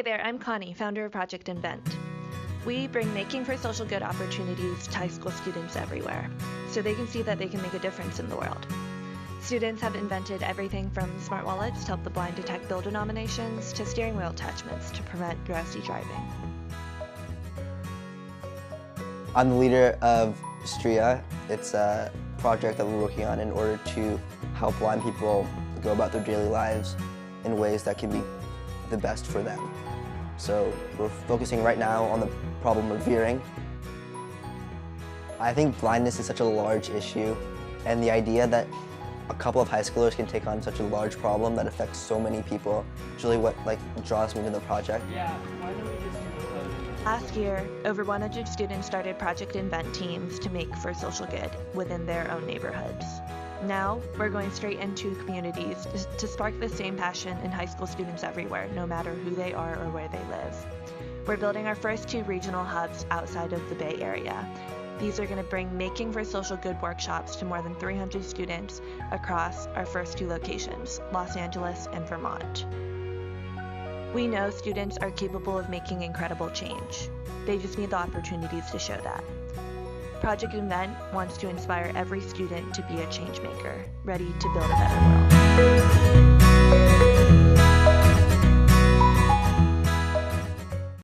Hey there, I'm Connie, founder of Project Invent. We bring making for social good opportunities to high school students everywhere, so they can see that they can make a difference in the world. Students have invented everything from smart wallets to help the blind detect bill denominations to steering wheel attachments to prevent drowsy driving. I'm the leader of STRIA. It's a project that we're working on in order to help blind people go about their daily lives in ways that can be the best for them. So we're focusing right now on the problem of veering. I think blindness is such a large issue, and the idea that a couple of high schoolers can take on such a large problem that affects so many people is really what draws me to the project. Yeah, why don't we just do the code? Last year, over 100 students started Project Invent teams to make for social good within their own neighborhoods. Now, we're going straight into communities to spark the same passion in high school students everywhere, no matter who they are or where they live. We're building our first 2 regional hubs outside of the Bay Area. These are going to bring Making for Social Good workshops to more than 300 students across our first 2 locations, Los Angeles and Vermont. We know students are capable of making incredible change. They just need the opportunities to show that. Project Invent wants to inspire every student to be a change maker, ready to build a better world.